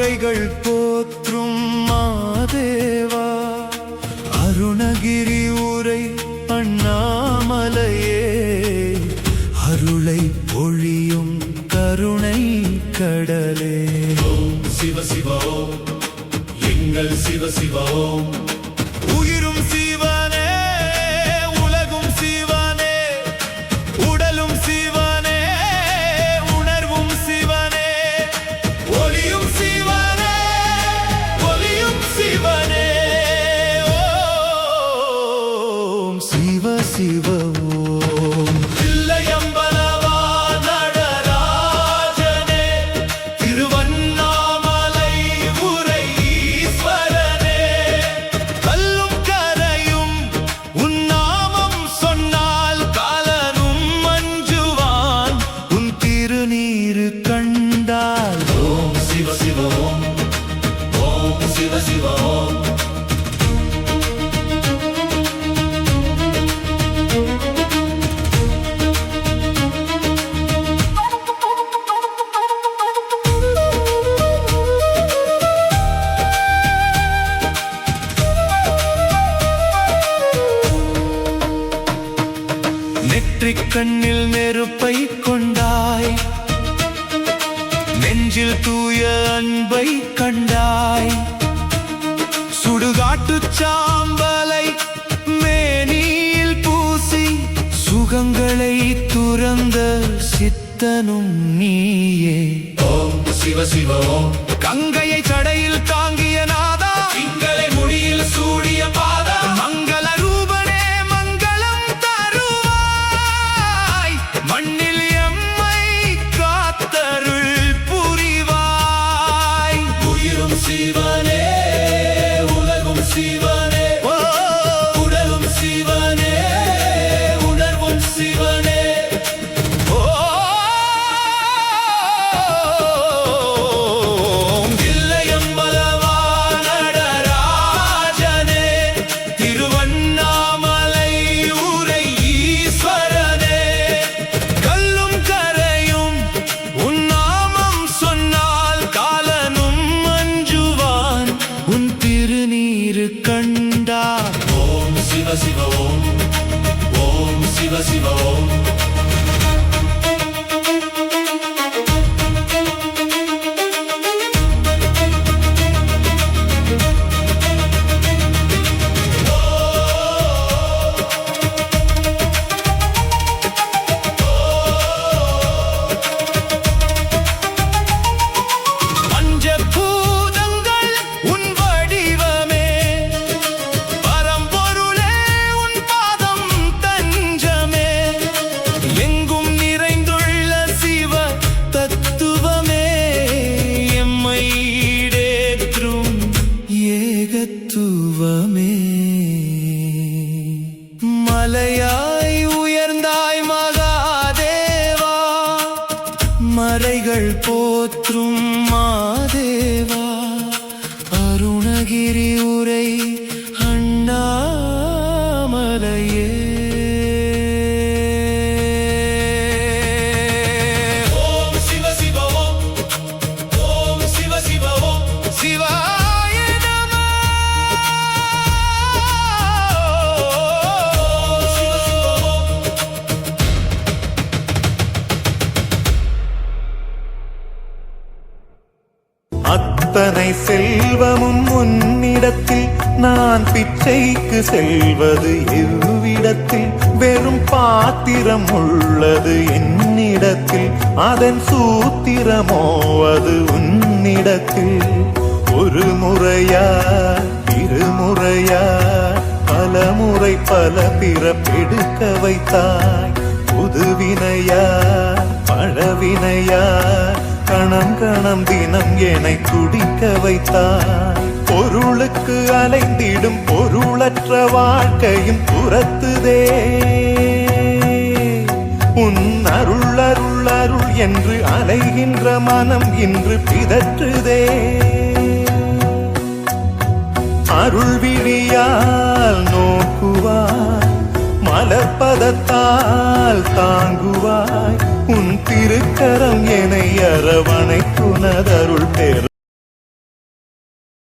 மறைகள் போற்றும் மாதேவா, அருணகிரி உரை அண்ணாமலையே, அருளை பொழியும் கருணை கடலே. ஓம் சிவ சிவ ஓம், எங்கள் சிவ சிவ ஓம். உயிரும் சிவனே, உலகும் சிவனே, உடலும் சிவனே, உணர்வும் சிவனே, ஒளியும் சிவனே, ஒளியும் சிவனே. ஓம் சிவ சிவ ஓம். தில்லையம்பலவா நடராஜனே, திருவண்ணாமலை உரை ஈஸ்வரனே, கல்லும் கரையும் உன் நாமம் சொன்னால் காலனும் மஞ்சுவான், உன் திருநீரு கண்டால். ஓம் சிவ சிவ ஓம், ஓம் சிவ சிவ ஓம். நெற்றிக் கண்ணில் நெருப்பை கொண்டாய், நெஞ்சில் தூய அன்பை கண்டாய், சுடுகாட்டுச் சாம்பலை மேனியில் பூசி சுகங்களை துறந்த சித்தனும் நீயே. ஓம் சிவ சிவ ஓம். கங்கையை சடையில் தாங்கிய நாதா, திங்களை முடியில் சூடிய பாதா, மங்கள ரூபனே மங்களம் தருவாய், மண்ணில் எம்மை காத்தருள் புரிவாய். உயிரும் சிவனே, உலகும் சிவனே, உடலும் சிவனே, உணர்வும் சிவனே. ஓம் தில்லையம்பலவா நடராஜனே, திருவண்ணாமலை உரை ஈஸ்வரனே, கல்லும் கரையும் உன் நாமம் சொன்னால் காலனும் மஞ்சுவான், உன் திருநீரு கண்டார். ஓம் சிவ சிவ ஓம், ஓம் சிவ சிவ ஓம். பஞ்சபூதங்கள் உன் வடிவமே, பரம்பொருளே உன் பாதம் தஞ்சமே, எங்கும் நிறைந்துள்ள சிவ தத்துவமே, எம்மை ஈடேற்றும் ஏகத்துவமே. மலையாய் உயர்ந்தாய் மகாதேவா, மறைகள் போற்றும் மாதேவா, அருணகிரி உரை அண்ணாமலையே. ஓம் சிவ சிவ ஓம், ஓம் சிவ சிவ ஓம். சிவாய நம. சிவ சிவ ஓம். அத்தனை செல்வமும் உன்னிடத்தில், நான் பிச்சைக்கு செல்வது எவ்விடத்தில்? வெறும் பாத்திரம் உள்ளது என்னிடத்தில், அதன் சூத்திரமோ அது உன்னிடத்தில். ஒரு முறையா இருமுறையா பலமுறை பல பிறப்பெடுக்க வைத்தாய். புதுவினையா பழவினையா கணம் கணம் தினம் என்னை துடிக்க வைத்தாய். பொருளுக்கு அலைந்திடும் பொருளற்ற வாழ்க்கையும் துரத்துதே. உன் அருள் அருள் அருள் என்று அலைகின்ற மனம் இன்று பிதற்றுதே. அருள் விழியால் நோக்குவாய், மலர்பதத்தால் தாங்குவாய். உன் திருக்கரம் என்னை அரவணைக்குதே.